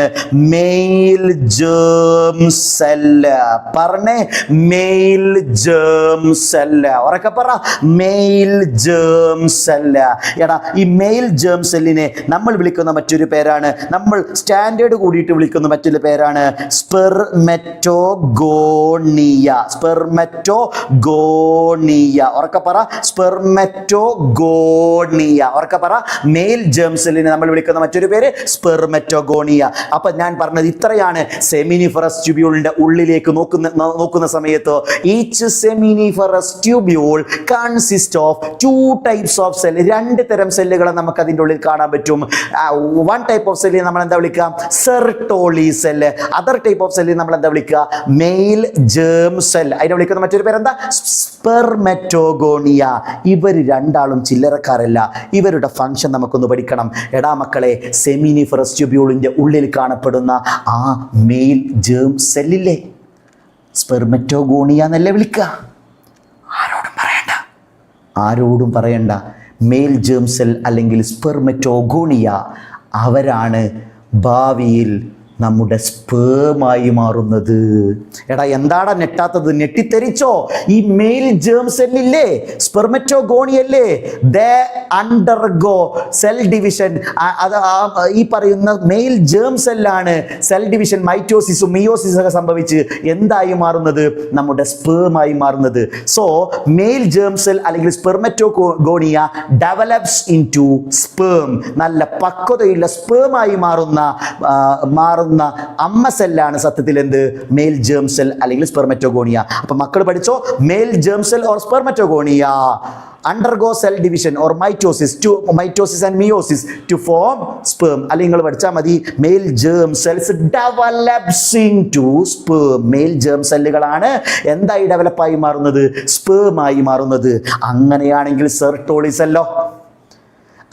മെയിൽ ജേം സെല്ല്. പറഞ്ഞേ, മെയിൽ ജേം സെല്ല്. ഉറക്കെ പറ, മെയിൽ ജേം സെല്ല്. എടാ, ഈ മെയിൽ ജേം സെല്ലിനെ നമ്മൾ വിളിക്കുന്ന മറ്റൊരു പേരാണ്, നമ്മൾ സ്റ്റാൻഡേർഡ് കൂടിയിട്ട് വിളിക്കുന്ന മറ്റൊരു പേരാണ് സ്പെർമറ്റോഗോണിയ. സ്പെർമറ്റോഗോണിയ. ഉറക്കെ പറ, സ്പെർമറ്റോഗോണിയ. ഉറക്കെ പറ, മെയിൽ ജേം സെല്ലിനെ നമ്മൾ വിളിക്കുന്ന മറ്റൊരു പേര് സ്പെർമറ്റോഗോണിയ. അപ്പൊ ഞാൻ പറഞ്ഞത് ഇത്രയാണ്. സെമിനിഫറസ് ട്യൂബ്യൂളിന്റെ ഉള്ളിലേക്ക് നോക്കുന്ന സമയത്ത് each seminiferous tubule consist of 2 types of cell. 2 തരം സെല്ലുകളെ നമുക്ക് അതിൻ്റെ ഉള്ളിൽ കാണാൻ പറ്റും. 1 ടൈപ്പ് ഓഫ് സെല്ലിനെ നമ്മൾ എന്താ വിളിക്കുക? Sertoli cell. Other type of സെല്ലിനെ നമ്മൾ എന്താ വിളിക്കുക? Male germ cell. അതിനെ വിളിക്കുന്ന മറ്റൊരു പേരെന്താ? സ്പെർമറ്റോഗോണിയ. ഇവർ രണ്ടാളും ചില്ലറക്കാരല്ല. ഇവരുടെ ഫംഗ്ഷൻ നമുക്കൊന്ന് പഠിക്കണം. എടാ മക്കളെ, സെമിനിഫറസ് ട്യൂബ്യൂളിൻ്റെ ഉള്ളിൽ കാണപ്പെടുന്ന ആ മെയിൽ ജേം സെല്ലില്ലേ, സ്പെർമറ്റോഗോണിയ എന്നല്ലേ വിളിക്കുക. ആരോടും പറയണ്ട. മെയിൽ ജേം സെൽ അല്ലെങ്കിൽ സ്പെർമറ്റോഗോണിയ അവരാണ് ഭാവിയിൽ നമ്മുടെ സ്പേമായി മാറുന്നത്. എടാ എന്താടാ ഞെട്ടാത്തത്? ഞെട്ടിത്തെരിച്ചോ? ഈ മെയിൽ ജേം സെല്ലില്ലേ, സ്പെർമറ്റോഗോണിയല്ലേ, ദേ അണ്ടർഗോ സെൽ ഡിവിഷൻ. അത് ഈ പറയുന്ന മെയിൽ ജേം സെല്ലാണ് സെൽ ഡിവിഷൻ, മൈറ്റോസിസും മിയോസിസും ഒക്കെ സംഭവിച്ച് എന്തായി മാറുന്നത്? നമ്മുടെ സ്പേമായി മാറുന്നത്. സോ മെയിൽ ജേം സെൽ അല്ലെങ്കിൽ spermatogonia develops into sperm. നല്ല പക്വതയുള്ള സ്പേമായി മാറുന്ന അമ്മ സെല്ലാണ് സത്യത്തിൽ എന്ത്? മെയിൽ ജേം സെൽ അല്ലെങ്കിൽ സ്പെർമറ്റോഗോണിയ. അപ്പൊ മക്കൾ പഠിച്ചോ, male germ cell or spermatogonia undergo cell division or mitosis and meiosis to form sperm. അല്ലെങ്കിൽ നിങ്ങൾ പഠിച്ചാൽ മതി, male germ cells develops into sperm. Male germ സെല്ലുകളാണ് എന്തായി ഡെവലപ്പായി മാറുന്നത്? സ്പേമായി മാറുന്നത്. അങ്ങനെയാണെങ്കിൽ സെർട്ടോളി സെല്ലോ,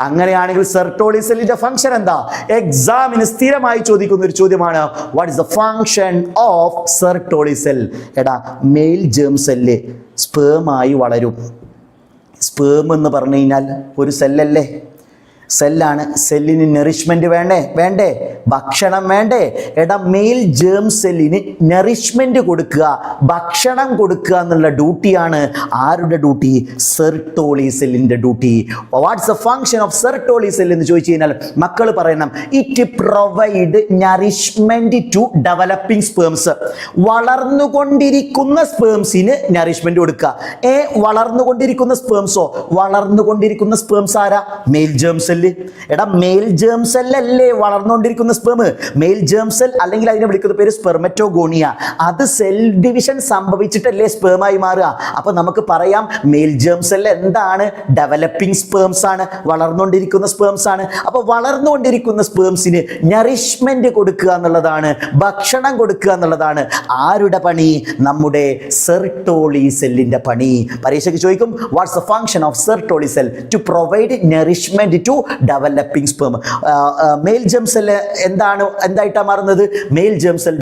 അങ്ങനെയാണെങ്കിൽ സെർട്ടോളി സെല്ലിന്റെ ഫംഗ്ഷൻ എന്താ? എക്സാമിന് സ്ഥിരമായി ചോദിക്കുന്ന ഒരു ചോദ്യമാണ്, what is the function of Sertoli cell? എടാ, മെയിൽ ജേം സെല്ല് സ്പേമായി വളരും. സ്പേം എന്ന് പറഞ്ഞു കഴിഞ്ഞാൽ ഒരു സെല്ലല്ലേ, സെല്ലാണ്. സെല്ലിന് നറിഷ്മെന്റ് വേണ്ടേ? ഭക്ഷണം വേണ്ടേ? എടാ, മെയിൽ ജേം സെല്ലിന് നറിഷ്മെന്റ് കൊടുക്കുക, ഭക്ഷണം കൊടുക്കുക എന്നുള്ള ഡ്യൂട്ടിയാണ് ആരുടെ ഡ്യൂട്ടി? സെർട്ടോളി സെല്ലിന്റെ duty. What's the function of Sertoli cell എന്ന് ചോദിച്ചു കഴിഞ്ഞാൽ മക്കൾ പറയണം, it provide nourishment to developing sperms. വളർന്നുകൊണ്ടിരിക്കുന്ന സ്പേംസിന് നറിഷ്മെന്റ് കൊടുക്കുക. വളർന്നുകൊണ്ടിരിക്കുന്ന സ്പേംസ് ആരാ? Male germ cell. എടാ, മെയിൽ ജേം സെൽ അല്ലേ വളർന്നുകൊണ്ടിരിക്കുന്ന സ്പേം? മെയിൽ ജേം സെൽ അല്ലെങ്കിൽ അതിനെ വിളിക്കുന്ന പേര് സ്പെർമറ്റോഗോണിയ. അത് സെൽ ഡിവിഷൻ സംഭവിച്ചിട്ടല്ലേ സ്പേമായി മാറുക. അപ്പൊ നമുക്ക് പറയാം, മെയിൽ ജേം സെൽ എന്താണ്? ഡെവലപ്പിംഗ് സ്പേംസ് ആണ്, വളർന്നുകൊണ്ടിരിക്കുന്ന സ്പേംസ് ആണ്. അപ്പൊ വളർന്നുകൊണ്ടിരിക്കുന്ന സ്പേംസിന് നറിഷ്മെന്റ് കൊടുക്കുക എന്നുള്ളതാണ്, ഭക്ഷണം കൊടുക്കുക എന്നുള്ളതാണ് ആരുടെ പണി? നമ്മുടെ സെർട്ടോളി സെല്ലിന്റെ പണി. പരീക്ഷയ്ക്ക് ചോദിക്കും, what's the function of Sertoli cell? To provide nourishment to developing sperm. Male germ cell എന്തായിട്ടാണ് മാറുന്നത്? Male germ cell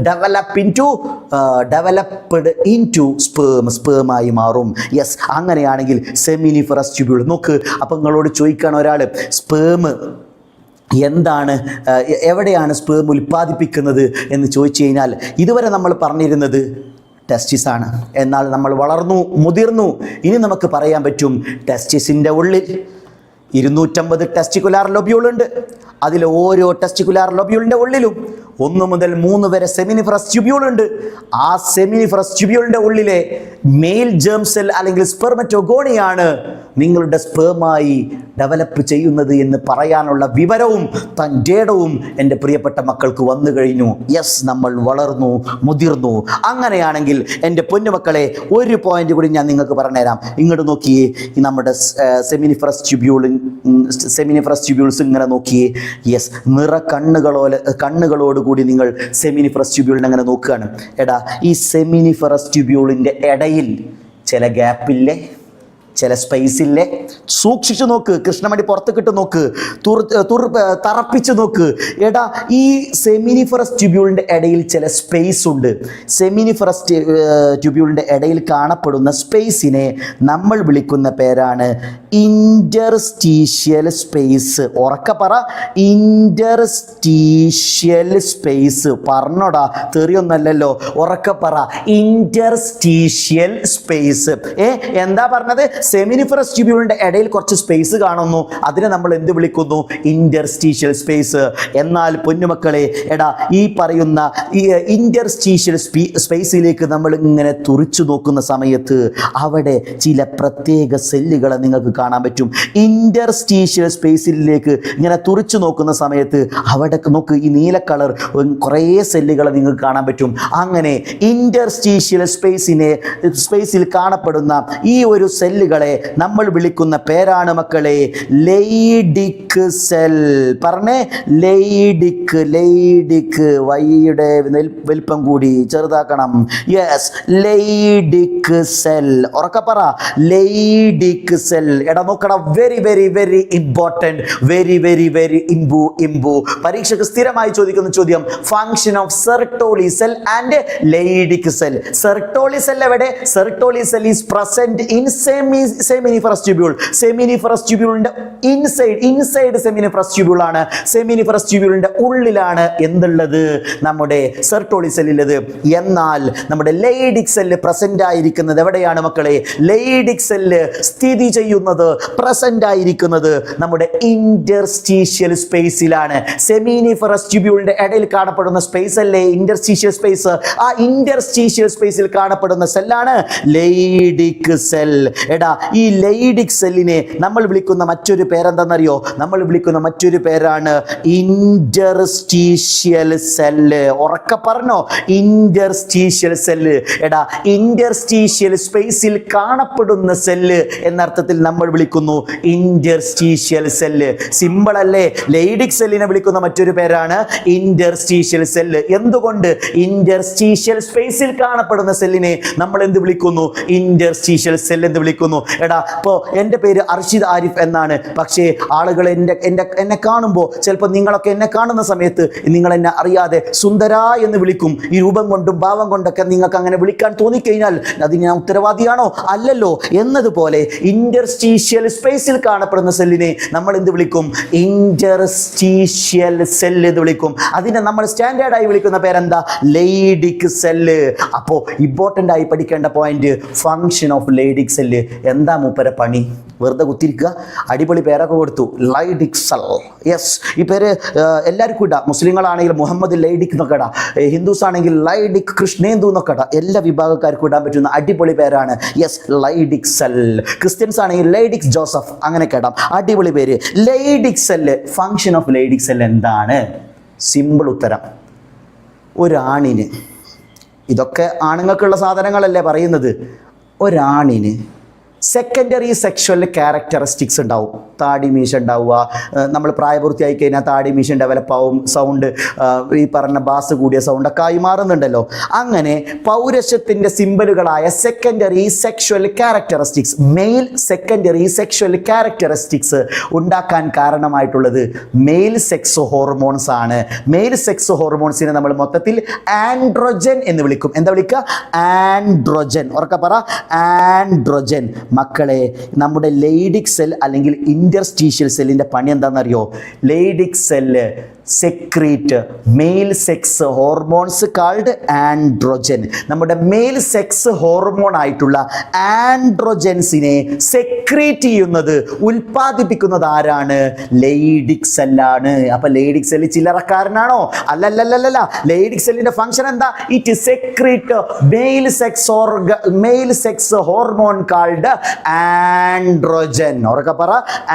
developed into സ്പേമായി മാറും. യെസ്, അങ്ങനെയാണെങ്കിൽ സെമിനിഫറസ് ട്യൂബ്യൂൾ നോക്ക്. അപ്പം നിങ്ങളോട് ചോദിക്കുകയാണ് ഒരാൾ, സ്പേം എന്താണ്, എവിടെയാണ് സ്പേം ഉൽപ്പാദിപ്പിക്കുന്നത് എന്ന് ചോദിച്ചു കഴിഞ്ഞാൽ ഇതുവരെ നമ്മൾ പറഞ്ഞിരുന്നത് ടെസ്റ്റിസ് ആണ്. എന്നാൽ നമ്മൾ വളർന്നു, മുതിർന്നു. ഇനി നമുക്ക് പറയാൻ പറ്റും, ടെസ്റ്റിസിൻ്റെ ഉള്ളിൽ 250 ടെസ്റ്റിക്കുലാർ ലൊബ്യൂൾ ഉണ്ട്. അതിൽ ഓരോ ടെസ്റ്റിക്കുലാർ ലൊബ്യൂളിൻ്റെ ഉള്ളിലും 1 മുതൽ 3 വരെ സെമിനിഫറസ് ട്യൂബ്യൂൾ ഉണ്ട്. ആ സെമിനിഫറസ് ട്യൂബ്യൂളിൻ്റെ ഉള്ളിലെ മെയിൽ ജേം സെൽ അല്ലെങ്കിൽ സ്പെർമറ്റോഗോണിയാണ് നിങ്ങളുടെ സ്പേമായി ഡെവലപ്പ് ചെയ്യുന്നത് എന്ന് പറയാനുള്ള വിവരവും തൻ്റെടവും എൻ്റെ പ്രിയപ്പെട്ട മക്കൾക്ക് വന്നു കഴിഞ്ഞു. യെസ്, നമ്മൾ വളർന്നു, മുതിർന്നു. അങ്ങനെയാണെങ്കിൽ എൻ്റെ പൊന്നുമക്കളെ, ഒരു പോയിന്റ് കൂടി ഞാൻ നിങ്ങൾക്ക് പറഞ്ഞുതരാം. ഇങ്ങോട്ട് നോക്കിയേ, നമ്മുടെ സെമിനിഫറസ് ട്യൂബ്യൂൾസ് ഇങ്ങനെ നോക്കിയേ. യെസ്, കണ്ണുകളോടുകൂടി നിങ്ങൾ സെമിനിഫറസ് ട്യൂബ്യൂളിനെ അങ്ങനെ നോക്കുകയാണ്. എടാ, ഈ സെമിനിഫറസ് ട്യൂബ്യൂളിൻ്റെ ഇടയിൽ ചില ഗ്യാപ്പില്ലേ, ചില സ്പേസില്ലേ? സൂക്ഷിച്ചു നോക്ക്, കൃഷ്ണമണി പുറത്തേക്കിട്ട് നോക്ക്, തറപ്പിച്ച് നോക്ക്. എടാ, ഈ സെമിനിഫറസ് ട്യൂബ്യൂളിൻ്റെ ഇടയിൽ ചില സ്പേസ് ഉണ്ട്. സെമിനിഫറസ് ട്യൂബ്യൂളിൻ്റെ ഇടയിൽ കാണപ്പെടുന്ന സ്പേസിനെ നമ്മൾ വിളിക്കുന്ന പേരാണ് ഇൻ്റർസ്റ്റീഷ്യൽ സ്പേസ്. ഉറക്കെ പറ, ഇൻ്റർസ്റ്റീഷ്യൽ സ്പേസ്. പറഞ്ഞോടാ, തെറിയൊന്നല്ലല്ലോ, ഉറക്കെ പറ, ഇൻ്റർസ്റ്റീഷ്യൽ സ്പേസ്. എന്താ പറഞ്ഞത്? സെമിനിഫറസ് ട്യൂബ്യൂളിന്റെ ഇടയിൽ കുറച്ച് സ്പേസ് കാണുന്നു, അതിനെ നമ്മൾ എന്ത് വിളിക്കുന്നു? Interstitial space. എന്നാൽ പൊന്നുമക്കളെ, എടാ, ഈ പറയുന്ന ഈ ഇന്റർസ്റ്റീഷ്യൽ സ്പേസിലേക്ക് നമ്മൾ ഇങ്ങനെ തുറിച്ചു നോക്കുന്ന സമയത്ത് അവിടെ ചില പ്രത്യേക സെല്ലുകളെ നിങ്ങൾക്ക് കാണാൻ പറ്റും. ഇന്റർസ്റ്റീഷ്യൽ സ്പേസിലേക്ക് ഇങ്ങനെ തുറിച്ചു നോക്കുന്ന സമയത്ത് അവിടെ നോക്ക്, ഈ നീല കളർ കുറേ സെല്ലുകളെ നിങ്ങൾക്ക് കാണാൻ പറ്റും. അങ്ങനെ ഇന്റർസ്റ്റീഷ്യൽ സ്പേസിൽ കാണപ്പെടുന്ന ഈ ഒരു സെല്ലുകൾ സെല്ലുകളെ നമ്മൾ വിളിക്കുന്ന പേരാണ് മക്കളെ ലൈഡിക് സെൽ. പറഞ്ഞേ ലൈഡിക് വൈയുടെ വലിപ്പം കൂടി ചെറുതാക്കണം. Yes, ലൈഡിക് cell. ഉറക്കെ പറ, ലൈഡിക് സെൽ. എടാ നോക്കടാ, very very very important, very very very ഇംബു. പരീക്ഷയ്ക്ക് സ്ഥിരമായി ചോദിക്കുന്ന ചോദ്യം, function of Sertoli cell and Leydig cell. Sertoli cell എവിടെ? Sertoli cell is present in seminiferous tubule. Seminiferous ട്യൂബ്യൂളിന്റെ ഇൻസൈഡ് സെമിനിഫറസ് ട്യൂബ്യൂൾ ആണ്. സെമിനിഫറസ് ട്യൂബ്യൂളിന്റെ ഉള്ളിലാണ് എന്തുള്ളത്? നമ്മുടെ സെർട്ടോളി സെല്ലുള്ളത്. എന്നാൽ നമ്മുടെ ലൈഡിക് സെല്ല് പ്രസന്റ് ആയിരിക്കുന്നത് എവിടെയാണ് മക്കളെ? ലൈഡിക് സെല്ല് സ്ഥിതി ചെയ്യുന്നത്, പ്രസന്റ് ആയിരിക്കുന്നത് നമ്മുടെ ഇന്റർസ്റ്റീഷ്യൽ സ്പേസിലാണ്. സെമിനിഫറസ് ട്യൂബ്യൂളിന്റെ ഇടയിൽ കാണപ്പെടുന്ന സ്പേസ് അല്ലേ ഇന്റർസ്റ്റീഷ്യൽ സ്പേസ്? ആ ഇന്റർസ്റ്റീഷ്യൽ സ്പേസിൽ കാണപ്പെടുന്ന സെല്ലാണ് ലൈഡിക് സെൽ. എടാ, ഈ ലൈഡിക് സെല്ലിനെ നമ്മൾ വിളിക്കുന്ന മറ്റൊരു പേരെന്താണെന്നറിയോ? നമ്മൾ വിളിക്കുന്ന മറ്റൊരു പേരാണ് ഇന്റർസ്റ്റീഷ്യൽ സെല്ല്. ഉറക്കെ പറഞ്ഞോ, ഇന്റർസ്റ്റീഷ്യൽ സെല്ല്. എടാ, ഇന്റർസ്റ്റീഷ്യൽ സ്പേസിൽ കാണപ്പെടുന്ന സെല്ല് എന്നർത്ഥത്തിൽ നമ്മൾ വിളിക്കുന്നു ഇന്റർസ്റ്റീഷ്യൽ സെല്ല്. സിമ്പിൾ അല്ലേ? ലൈഡിക് സെല്ലിനെ വിളിക്കുന്ന മറ്റൊരു പേരാണ് ഇന്റർസ്റ്റീഷ്യൽ സെല്ല്. എന്തുകൊണ്ട്? ഇന്റർസ്റ്റീഷ്യൽ സ്പേസിൽ കാണപ്പെടുന്ന സെല്ലിനെ നമ്മൾ എന്ത് വിളിക്കുന്നു? ഇന്റർസ്റ്റീഷ്യൽ സെൽ എന്ന് വിളിക്കുന്നു. എടാ, ഇപ്പോൾ എൻ്റെ പേര് അർഷിദ് ആരിഫ് എന്നാണ്. പക്ഷേ ആളുകൾ എന്നെ കാണുമ്പോൾ, ചിലപ്പോൾ നിങ്ങളൊക്കെ എന്നെ കാണുന്ന സമയത്ത് നിങ്ങൾ എന്നെ അറിയാതെ സുന്ദര എന്ന് വിളിക്കും. ഈ രൂപം കൊണ്ടും ഭാവം കൊണ്ടൊക്കെ നിങ്ങൾക്ക് അങ്ങനെ വിളിക്കാൻ തോന്നിക്കഴിഞ്ഞാൽ അതിന് ഞാൻ ഉത്തരവാദിയാണോ? അല്ലല്ലോ. എന്നതുപോലെ ഇന്റർസ്റ്റീഷ്യൽ സ്പേസിൽ കാണപ്പെടുന്ന സെല്ലിനെ നമ്മൾ എന്ത് വിളിക്കും? ഇന്റർസ്റ്റീഷ്യൽ സെൽ എന്ന് വിളിക്കും. അതിനെ നമ്മൾ സ്റ്റാൻഡേർഡായി വിളിക്കുന്ന പേരെന്താ? ലൈഡിക് സെല്ല്. അപ്പോൾ ഇമ്പോർട്ടൻ്റ് ആയി പഠിക്കേണ്ട പോയിന്റ്, ഫംഗ്ഷൻ ഓഫ് ലൈഡിക് സെല്ല്. എന്താ മൂപ്പര പണി? വെറുതെ കുത്തിരിക്കുക? അടിപൊളി പേരൊക്കെ കൊടുത്തു, ലൈഡിക് സെൽ. യെസ്, ഈ പേര് എല്ലാവർക്കും ഇടാം. മുസ്ലിങ്ങളാണെങ്കിൽ മുഹമ്മദ് ലൈഡിക് എന്നൊക്കെ ഇടാം, ഹിന്ദുസ് ആണെങ്കിൽ ലൈഡിക് കൃഷ്ണേന്ദു എന്നൊക്കെ ഇടാം. എല്ലാ വിഭാഗക്കാർക്കും ഇടാൻ പറ്റുന്ന അടിപൊളി പേരാണ്. Yes, ലൈഡിക് cell. ക്രിസ്ത്യൻസ് ആണെങ്കിൽ ലൈഡിക് ജോസഫ്, അങ്ങനെയൊക്കെ ഇടാം. അടിപൊളി പേര്, ലൈഡിക് സെല്ല്. ഫംഗ്ഷൻ ഓഫ് ലൈഡിക് സെൽ എന്താണ്? സിമ്പിൾ ഉത്തരം, ഒരാണിന്, ഇതൊക്കെ ആണുങ്ങൾക്കുള്ള സാധനങ്ങളല്ലേ പറയുന്നത്, ഒരാണിന് സെക്കൻഡറി സെക്ഷൽ ക്യാരക്ടറിസ്റ്റിക്സ് ഉണ്ടാവും. താടി മീശ ഉണ്ടാവുക, നമ്മൾ പ്രായപൂർത്തിയായി കഴിഞ്ഞാൽ താടി മീശ ഡെവലപ്പ് ആവും, സൗണ്ട് ഈ പറഞ്ഞ ബാസ് കൂടിയ സൗണ്ടൊക്കെ ആയി മാറുന്നുണ്ടല്ലോ. അങ്ങനെ പൗരശത്തിൻ്റെ സിമ്പലുകളായ secondary sexual characteristics, male secondary sexual characteristics ഉണ്ടാക്കാൻ കാരണമായിട്ടുള്ളത് മെയിൽ സെക്സ് ഹോർമോൺസ് ആണ്. മെയിൽ സെക്സ് ഹോർമോൺസിനെ നമ്മൾ മൊത്തത്തിൽ ആൻഡ്രോജൻ എന്ന് വിളിക്കും. എന്താ വിളിക്കുക? ആൻഡ്രോജൻ. ഉറക്കെ പറ, ആൻഡ്രോജൻ. മക്കളെ, നമ്മുടെ ലൈഡിക് സെൽ അല്ലെങ്കിൽ ഇന്റർസ്റ്റീഷ്യൽ സെല്ലിൻ്റെ പണി എന്താണെന്നറിയോ? Leydig cell secrete male sex hormones called androgen. നമ്മുടെ മെയിൽ സെക്സ് ഹോർമോൺ ആയിട്ടുള്ള ആൻഡ്രോജൻസിനെ സെക്രീറ്റ് ചെയ്യുന്നത്, ഉൽപ്പാദിപ്പിക്കുന്നത് ആരാണ്? ലൈഡിക് സെല്ലാണ്. അപ്പൊ ലൈഡിക് സെല്ല് ചില്ലറക്കാരനാണോ? അല്ലല്ലല്ല. ലൈഡിക് സെല്ലിന്റെ ഫംഗ്ഷൻ എന്താ? It secrete male sex hormone called androgen. ഉറക്കെ പറ,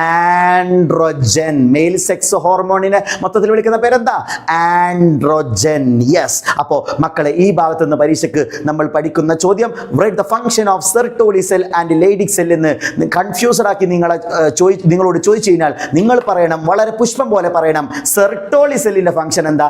ആൻഡ്രോജൻ. മെയിൽ സെക്സ് ഹോർമോണിനെ മൊത്തത്തിൽ വിളിക്കുന്ന പേരെന്താ? ആൻഡ്രോജൻ. യെസ്. അപ്പോൾ മക്കളെ, ഈ ഭാഗത്ത് നിന്ന് പരീക്ഷയ്ക്ക് നമ്മൾ പഠിക്കുന്ന ചോദ്യം, write the function of Sertoli cell and Leydig cell എന്ന് കൺഫ്യൂസ്ഡ് ആക്കി നിങ്ങളോട് ചോദിച്ചു കഴിഞ്ഞാൽ നിങ്ങൾ പറയണം, വളരെ പുഷ്പം പോലെ പറയണം, സെർട്ടോളി സെല്ലിന്റെ ഫംഗ്ഷൻ എന്താ?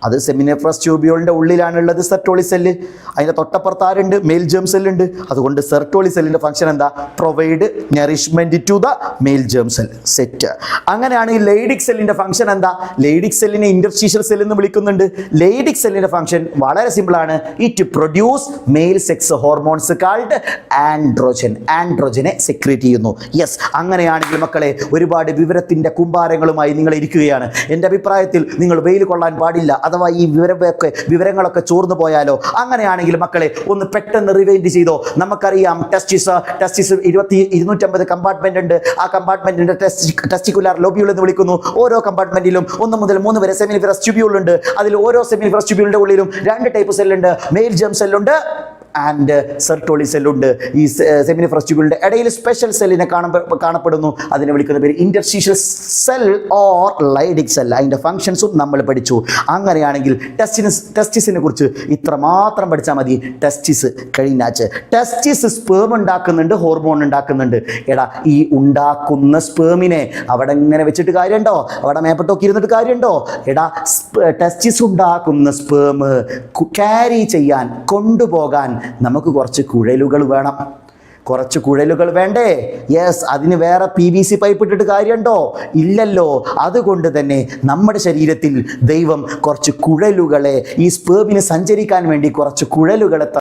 അത് സെമിനിഫറസ് ട്യൂബ്യൂളിൻ്റെ ഉള്ളിലാണുള്ളത് സെർട്ടോളി സെല്ല്. അതിൻ്റെ തൊട്ടപ്പുറത്ത് ആരുണ്ട്? മെയിൽ ജേം സെല്ലുണ്ട്. അതുകൊണ്ട് സെർട്ടോളി സെല്ലിൻ്റെ ഫംഗ്ഷൻ എന്താ? Provide nourishment to the male germ cell. Set. അങ്ങനെയാണെങ്കിൽ ലൈഡിക് സെല്ലിൻ്റെ ഫംഗ്ഷൻ എന്താ? ലൈഡിക് സെല്ലിനെ ഇന്റർസ്റ്റീഷ്യൽ സെൽ എന്ന് വിളിക്കുന്നുണ്ട്. ലൈഡിക് സെല്ലിൻ്റെ ഫംഗ്ഷൻ വളരെ സിമ്പിളാണ്. It produce male sex hormones called androgen. ആൻഡ്രോജനെ സെക്രീറ്റ് ചെയ്യുന്നു. യെസ്. അങ്ങനെയാണെങ്കിൽ മക്കളെ, ഒരുപാട് വിവരത്തിൻ്റെ കുമ്പാരങ്ങളുമായി നിങ്ങൾ ഇരിക്കുകയാണ്. എൻ്റെ അഭിപ്രായത്തിൽ നിങ്ങൾ വെയിൽ കൊള്ളാൻ പാടില്ല. അഥവാ ഈ വിവരങ്ങളൊക്കെ ചോർന്നു പോയാലോ? അങ്ങനെയാണെങ്കിൽ മക്കളെ, ഒന്ന് പെട്ടെന്ന് റിവൈൻഡ് ചെയ്തോ. നമുക്കറിയാം ടെസ്റ്റിസ് 250 കമ്പാർട്ട്മെന്റ് ഉണ്ട്. ആ കമ്പാർട്ട്മെന്റിന്റെ ടെസ്റ്റിക്കുലാർ ലോബ്യൂൾ എന്ന് വിളിക്കുന്നു. ഓരോ കമ്പാർട്ട്മെന്റിലും 1 മുതൽ 3 വരെ സെമിനിഫറസ് ട്യൂബ്യൂൾ ഉണ്ട്. അതിൽ ഓരോ സെമിനിഫറസ് ട്യൂബ്യൂളിന്റെ ഉള്ളിലും 2 ടൈപ്പ് സെല്ലുണ്ട്. മെയിൽ ജേം സെല്ലുണ്ട്, ആൻഡ് സെർട്ടോളി സെല്ലുണ്ട്. ഈ സെമിനിഫറസ് ട്യൂബുകളുടെ ഇടയിൽ സ്പെഷ്യൽ സെല്ലിനെ കാണപ്പെടുന്നു. അതിനെ വിളിക്കുന്ന പേര് ഇന്റർസ്റ്റീഷ്യൽ സെൽ ഓർ ലൈഡിക് സെൽ. അതിൻ്റെ ഫങ്ഷൻസും നമ്മൾ പഠിച്ചു. അങ്ങനെയാണെങ്കിൽ ടെസ്റ്റിസിനെ കുറിച്ച് ഇത്രമാത്രം പഠിച്ചാൽ മതി. ടെസ്റ്റിസ് കഴിഞ്ഞാച്ച്. ടെസ്റ്റിസ് സ്പേം ഉണ്ടാക്കുന്നുണ്ട്, ഹോർമോൺ ഉണ്ടാക്കുന്നുണ്ട്. എടാ, ഈ ഉണ്ടാക്കുന്ന സ്പേമിനെ അവിടെ ഇങ്ങനെ വെച്ചിട്ട് കാര്യമുണ്ടോ? അവിടെ മേപ്പെട്ടൊക്കെ ഇരുന്നിട്ട് കാര്യമുണ്ടോ? എടാ, ടെസ്റ്റിസ് ഉണ്ടാക്കുന്ന സ്പേം ക്യാരി ചെയ്യാൻ, കൊണ്ടുപോകാൻ നമുക്ക് കുറച്ച് കുഴലുകൾ വേണം. കുറച്ച് കുഴലുകൾ വേണ്ടേ? യെസ്. അതിന് വേറെ PVC പൈപ്പ് ഇട്ടിട്ട് കാര്യമുണ്ടോ? ഇല്ലല്ലോ. അതുകൊണ്ട് തന്നെ നമ്മുടെ ശരീരത്തിൽ ദൈവം കുറച്ച് കുഴലുകളെ, ഈ സ്പേമിന് സഞ്ചരിക്കാൻ വേണ്ടി കുറച്ച് കുഴലുകളെ